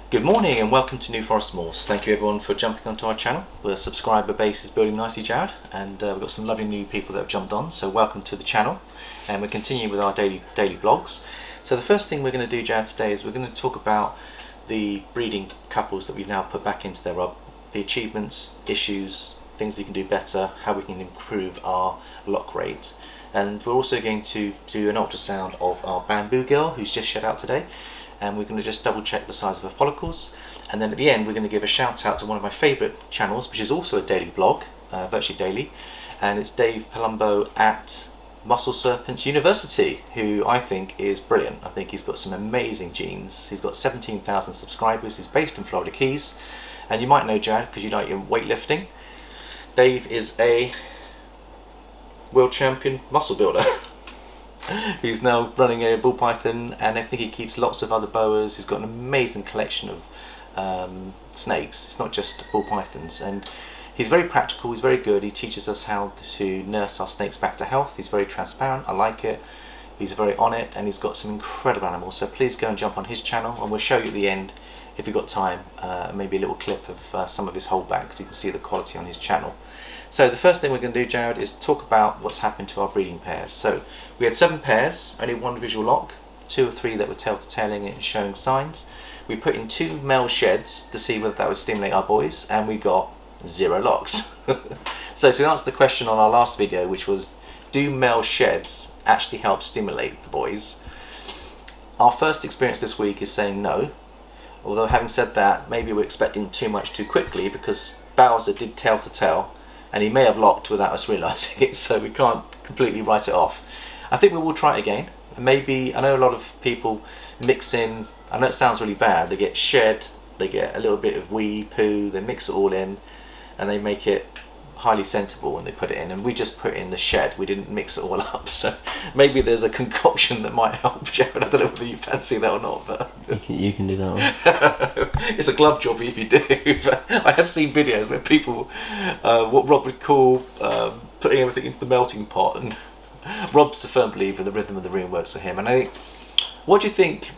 Good morning and welcome to New Forest Morphs. Thank you everyone for jumping onto our channel. The subscriber base is building nicely, Jared, and we've got some lovely new people that have jumped on, so welcome to the channel. And we're continuing with our daily vlogs. So the first thing we're going to do, Jared, today is we're going to talk about the breeding couples that we've now put back into their rub, the achievements, issues, things we can do better, how we can improve our lock rate. And we're also going to do an ultrasound of our Bamboo girl who's just shed out today. And we're going to just double check the size of her follicles, and then at the end we're going to give a shout out to one of my favourite channels, which is also a daily blog, virtually daily, and it's Dave Palumbo at Serpents University, who I think is brilliant. I think he's got some amazing genes. He's got 17,000 subscribers. He's based in Florida Keys, and you might know Jared because you like your weightlifting. Dave is a world champion muscle builder. He's now running a ball python, and I think he keeps lots of other boas. He's got an amazing collection of snakes. It's not just ball pythons, and he's very practical. He's very good. He teaches us how to nurse our snakes back to health. He's very transparent. I like it. He's very on it, and he's got some incredible animals. So please go and jump on his channel, and we'll show you at the end, if you've got time, maybe a little clip of some of his holdbacks so you can see the quality on his channel. So the first thing we're going to do, Jared, is talk about what's happened to our breeding pairs. So we had 7 pairs, only 1 visual lock, 2 or 3 that were tail-to-tailing and showing signs. We put in 2 male sheds to see whether that would stimulate our boys, and we got 0 locks. So to answer the question on our last video, which was, do male sheds actually help stimulate the boys? Our first experience this week is saying no. Although having said that, maybe we're expecting too much too quickly, because Bowser did tail-to-tail, and he may have locked without us realising it, so we can't completely write it off. I think we will try it again. Maybe, I know a lot of people mix in, I know it sounds really bad, they get shed, they get a little bit of wee, poo, they mix it all in, and they make it highly scentable when they put it in, and we just put it in the shed, we didn't mix it all up, so maybe there's a concoction that might help, Jared. I don't know whether you fancy that or not, but you can do that one. It's a glove job if you do, but I have seen videos where people, what Rob would call putting everything into the melting pot, and Rob's a firm believer the rhythm of the room works for him. And I think, what do you think?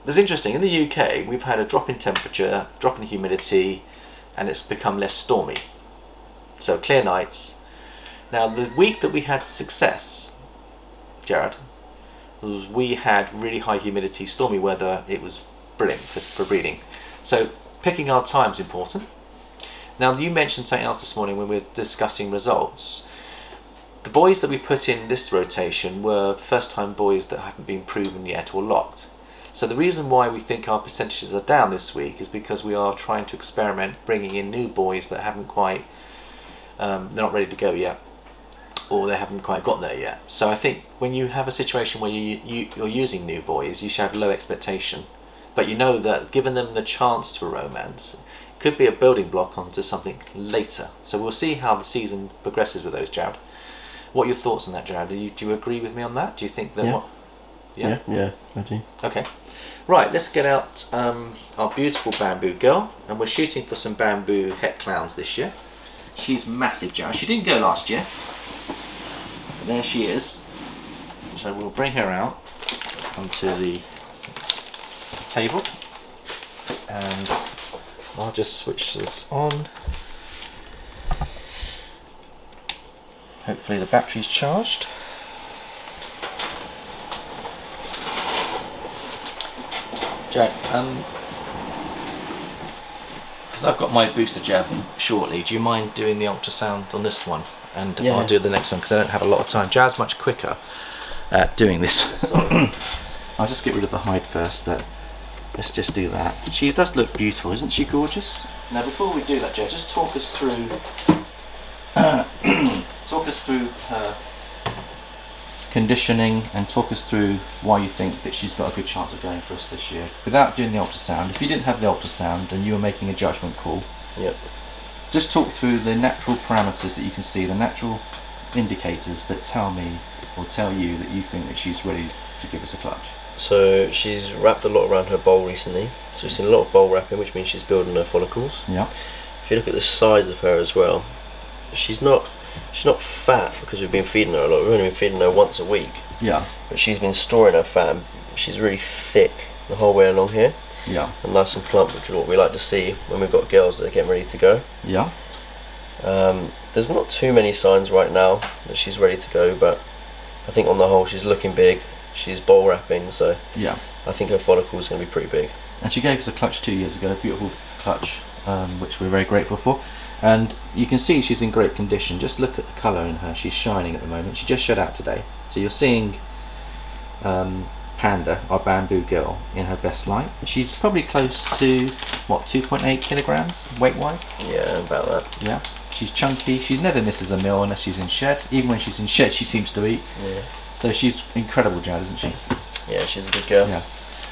It's interesting, in the UK we've had a drop in temperature, drop in humidity, and it's become less stormy. So clear nights. Now the week that we had success, Jared, was we had really high humidity, stormy weather. It was brilliant for breeding. So picking our time is important. Now you mentioned something else this morning when we were discussing results. The boys that we put in this rotation were first time boys that haven't been proven yet or locked. So the reason why we think our percentages are down this week is because we are trying to experiment bringing in new boys that haven't quite they're not ready to go yet, or they haven't quite got there yet. So I think when you have a situation where you're using new boys, you should have low expectation, but you know that given them the chance to romance, it could be a building block onto something later. So we'll see how the season progresses with those, Jared. What are your thoughts on that, Jared? Do you agree with me on that? Do you think that Yeah, I do. Okay, right, let's get out our beautiful Bamboo girl, and we're shooting for some Bamboo Het Clowns this year. She's massive, Jared. She didn't go last year, but there she is. So we'll bring her out onto the table, and I'll just switch this on. Hopefully the battery's charged. Jared, because I've got my booster jab shortly, do you mind doing the ultrasound on this one? And Yeah. I'll do the next one because I don't have a lot of time. Jazz much quicker at doing this. I'll just get rid of the hide first, but let's just do that. She does look beautiful, isn't she gorgeous? Now before we do that, Jazz, just talk us through her conditioning, and talk us through why you think that she's got a good chance of going for us this year without doing the ultrasound. If you didn't have the ultrasound and you were making a judgment call, Yep. just talk through the natural parameters that you can see, the natural indicators that tell me or tell you that you think that she's ready to give us a clutch. So she's wrapped a lot around her bowl recently. So we've seen a lot of bowl wrapping, which means she's building her follicles. Yeah. If you look at the size of her as well, she's not fat because we've been feeding her a lot. We've only been feeding her once a week. Yeah. But she's been storing her fat. She's really thick the whole way along here. Yeah. and nice and plump, which is what we like to see when we've got girls that are getting ready to go. Yeah. There's not too many signs right now that she's ready to go, but I think on the whole she's looking big. She's ball wrapping, so Yeah. I think her follicle is going to be pretty big. And she gave us a clutch 2 years ago, a beautiful clutch, which we're very grateful for. And you can see she's in great condition. Just look at the colour in her. She's shining at the moment. She just shut out today. So you're seeing Panda, our bamboo girl, in her best light. She's probably close to, what, 2.8 kilograms weight-wise? Yeah, about that. Yeah. She's chunky. She never misses a meal unless she's in shed. Even when she's in shed, she seems to eat. Yeah. So she's incredible, Jad, isn't she? Yeah, she's a good girl. Yeah.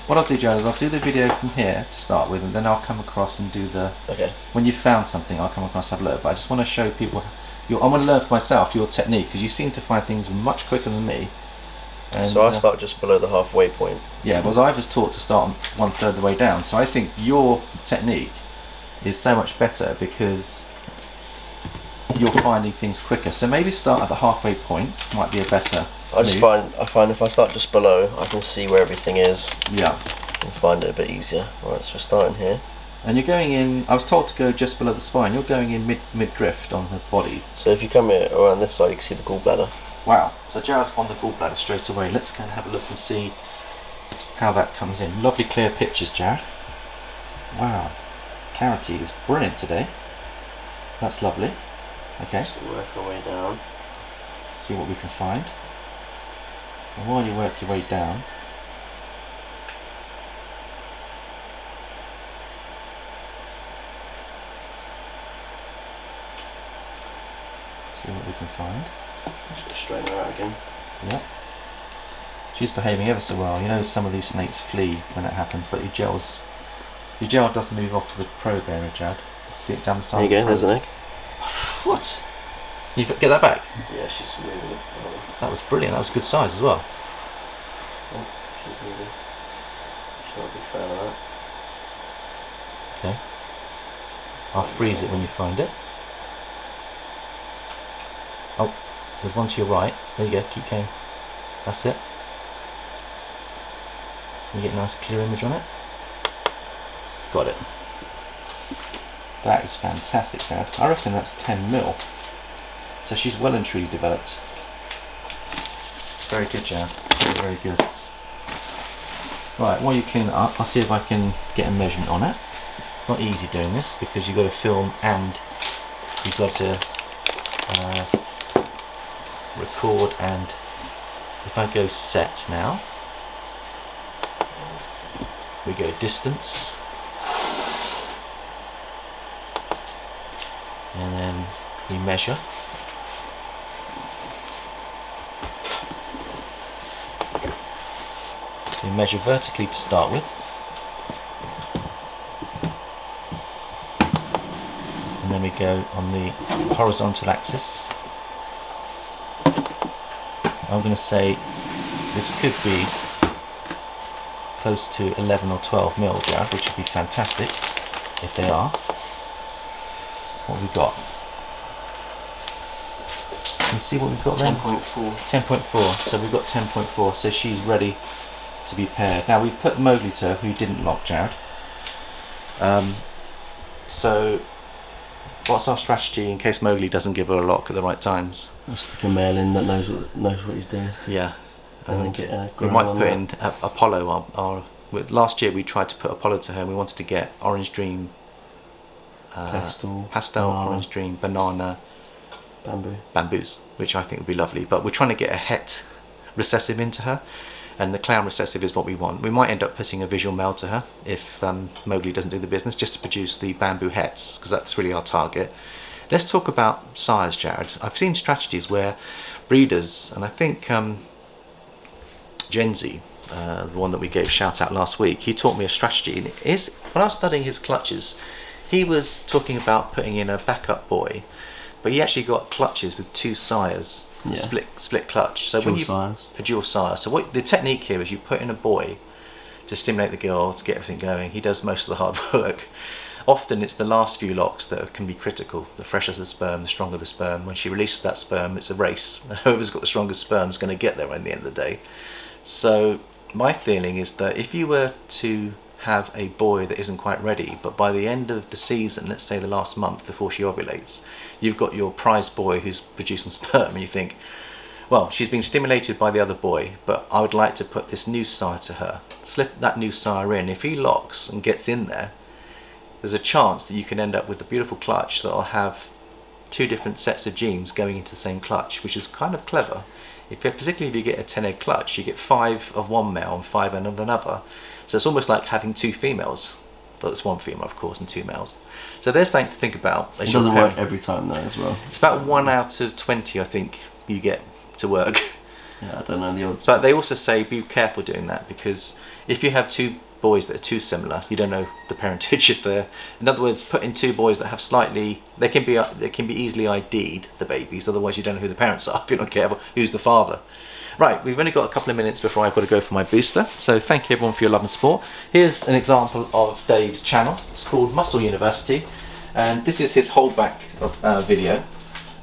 What I'll do, Jad, is I'll do the video from here to start with, and then I'll come across and do the... Okay. When you've found something, I'll come across and have a look. But I just want to show people... I want to learn for myself your technique, because you seem to find things much quicker than me. And, so I start just below the halfway point. Yeah, because I was taught to start on 1/3 the way down. So I think your technique is so much better because you're finding things quicker. So maybe start at the halfway point might be a better move. I find if I start just below, I can see where everything is. Yeah. And find it a bit easier. Right, so we're starting here. And you're going in, I was told to go just below the spine. You're going in mid drift on her body. So if you come here around this side, you can see the gallbladder. Wow, so Jared's on the gallbladder straight away. Let's go and have a look and see how that comes in. Lovely clear pictures, Jared. Wow, clarity is brilliant today. That's lovely. Okay. So work our way down. See what we can find. And while you work your way down, see what we can find. Just go straighten her out again. Yep. She's behaving ever so well. You know some of these snakes flee when it happens, but your gel does move off the probe area, Jad. See it down the side. There you go, there's an egg. What? Can you get that back? Yeah, she's moving it. That was brilliant. That was good size as well. Oh, she's moving. She's not a big fan of that. Okay. I'll freeze it when you find it. Oh, there's one to your right. There you go, keep going. That's it. You get a nice clear image on it. Got it. That is fantastic, Dad. I reckon that's 10 mil. So she's well and truly developed. Very good, Jan. Very, very good. Right, while you clean it up, I'll see if I can get a measurement on it. It's not easy doing this because you've got to film and you've got to record, and if I go set now, we go distance, and then we measure. So we measure vertically to start with, and then we go on the horizontal axis. I'm going to say this could be close to 11 or 12 mil, Jared, which would be fantastic if they are. What have we got? Can you see what we've got there? 10.4. 10.4. So we've got 10.4. So she's ready to be paired. Now we've put Mowgli to her, who didn't lock, Jared. So what's our strategy in case Mowgli doesn't give her a lock at the right times? I'll stick a male in that knows what he's doing. Yeah. And then we might put in Apollo. Last year we tried to put Apollo to her, and we wanted to get Orange Dream, pastel, Orange Dream, banana, bamboos, which I think would be lovely. But we're trying to get a het recessive into her, and the clown recessive is what we want. We might end up putting a visual male to her if Mowgli doesn't do the business, just to produce the bamboo hets, because that's really our target. Let's talk about sires, Jared. I've seen strategies where breeders, and I think Genzi, the one that we gave a shout out last week, he taught me a strategy. And when I was studying his clutches, he was talking about putting in a backup boy, but he actually got clutches with two sires, split clutch. So a dual sire. So what the technique here is, you put in a boy to stimulate the girl to get everything going. He does most of the hard work. Often it's the last few locks that can be critical. The fresher the sperm, the stronger the sperm. When she releases that sperm, it's a race. And whoever's got the strongest sperm is going to get there at the end of the day. So my feeling is that if you were to have a boy that isn't quite ready, but by the end of the season, let's say the last month before she ovulates, you've got your prize boy who's producing sperm, and you think, well, she's been stimulated by the other boy, but I would like to put this new sire to her. Slip that new sire in. If he locks and gets in there, there's a chance that you can end up with a beautiful clutch that'll have two different sets of genes going into the same clutch, which is kind of clever. Particularly if you get a 10-egg clutch, you get 5 of one male and 5 of another. So it's almost like having 2 females. But it's 1 female, of course, and 2 males. So there's something to think about. It doesn't work every time though as well. It's about 1 out of 20, I think, you get to work. Yeah, I don't know the odds. But they also say be careful doing that, because if you have 2 boys that are too similar, you don't know the parentage if they're, in other words, put in 2 boys that have slightly, they can be easily ID'd, the babies, otherwise you don't know who the parents are if you're not careful who's the father. Right, we've only got a couple of minutes before I've got to go for my booster, so thank you everyone for your love and support. Here's an example of Dave's channel. It's called Muscle University, and this is his holdback video.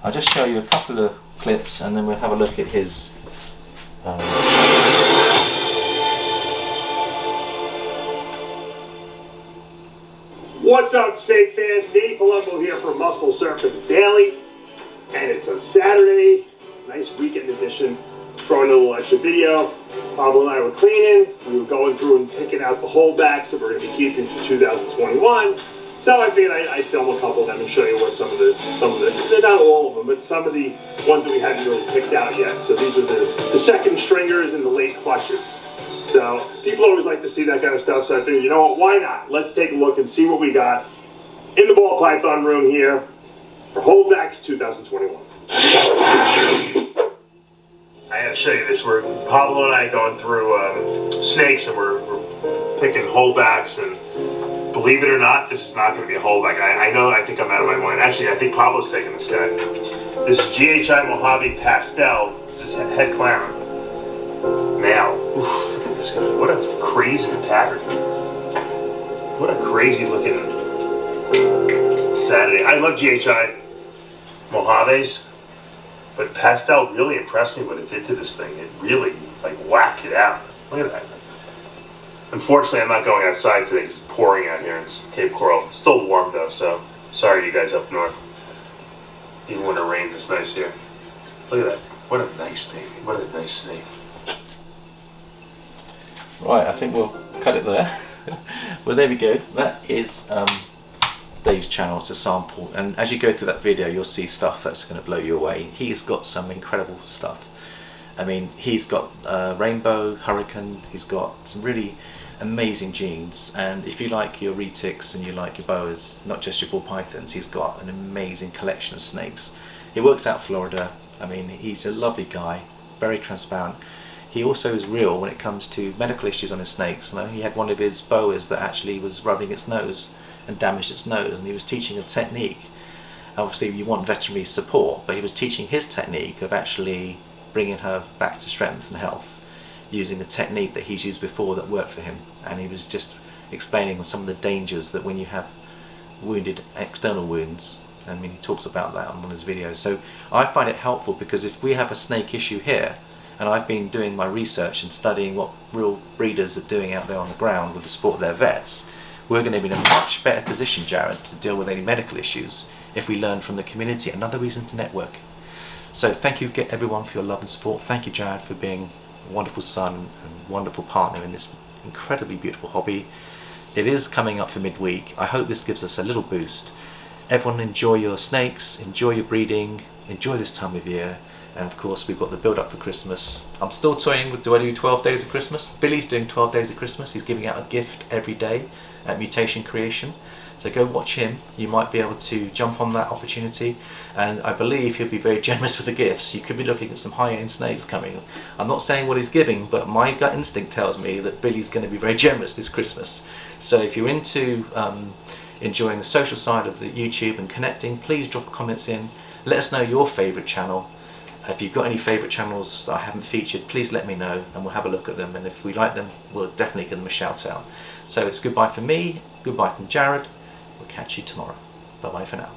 I'll just show you a couple of clips and then we'll have a look at his What's up, snake fans? Dave Palumbo here for Muscle Serpents Daily, and it's a Saturday, nice weekend edition. Throwing a little extra video. Pablo and I were cleaning. We were going through and picking out the holdbacks that we're going to be keeping for 2021. So I figured I'd film a couple of them and show you what some of the, they're not all of them, but some of the ones that we hadn't really picked out yet. So these are the second stringers and the late clutches. So people always like to see that kind of stuff, so I figured, you know what, why not? Let's take a look and see what we got in the ball python room here for holdbacks 2021. I gotta show you this. We're Pablo and I going through snakes, and we're picking holdbacks, and believe it or not, this is not going to be a holdback. I think I'm out of my mind. Actually, I think Pablo's taking this guy. This is GHI Mojave Pastel. This is head clown. Male. Oof, look at this guy. What a crazy pattern. What a crazy looking Saturday. I love GHI Mojaves, but Pastel really impressed me what it did to this thing. It really, like, whacked it out. Look at that. Unfortunately, I'm not going outside today because it's pouring out here in Cape Coral. It's still warm though, so sorry you guys up north. Even when it rains, it's nice here. Look at that. What a nice baby. What a nice snake. Right, I think we'll cut it there. Well, there we go. That is Dave's channel. It's a sample, and as you go through that video, you'll see stuff that's going to blow you away. He's got some incredible stuff. I mean, he's got rainbow, hurricane. He's got some really amazing genes, and if you like your retics and you like your boas, not just your ball pythons, he's got an amazing collection of snakes. He works out Florida. I mean, he's a lovely guy, very transparent. He also is real when it comes to medical issues on his snakes. You know, he had one of his boas that actually was rubbing its nose and damaged its nose, and he was teaching a technique. Obviously you want veterinary support, but he was teaching his technique of actually bringing her back to strength and health using a technique that he's used before that worked for him. And he was just explaining some of the dangers that when you have wounded external wounds. I mean, he talks about that on one of his videos. So I find it helpful, because if we have a snake issue here, and I've been doing my research and studying what real breeders are doing out there on the ground with the support of their vets, we're going to be in a much better position, Jared, to deal with any medical issues if we learn from the community. Another reason to network. So thank you everyone for your love and support. Thank you, Jared, for being a wonderful son and wonderful partner in this incredibly beautiful hobby. It is coming up for midweek. I hope this gives us a little boost. Everyone enjoy your snakes, enjoy your breeding, enjoy this time of year. And of course, we've got the build up for Christmas. I'm still toying with, do I do 12 days of Christmas? Billy's doing 12 days of Christmas. He's giving out a gift every day at Mutation Creation. So go watch him. You might be able to jump on that opportunity. And I believe he'll be very generous with the gifts. You could be looking at some high-end snakes coming. I'm not saying what he's giving, but my gut instinct tells me that Billy's going to be very generous this Christmas. So if you're into enjoying the social side of the YouTube and connecting, please drop comments in. Let us know your favourite channel. If you've got any favourite channels that I haven't featured, please let me know and we'll have a look at them, and if we like them, we'll definitely give them a shout out. So it's goodbye from me, goodbye from Jared. We'll catch you tomorrow. Bye bye for now.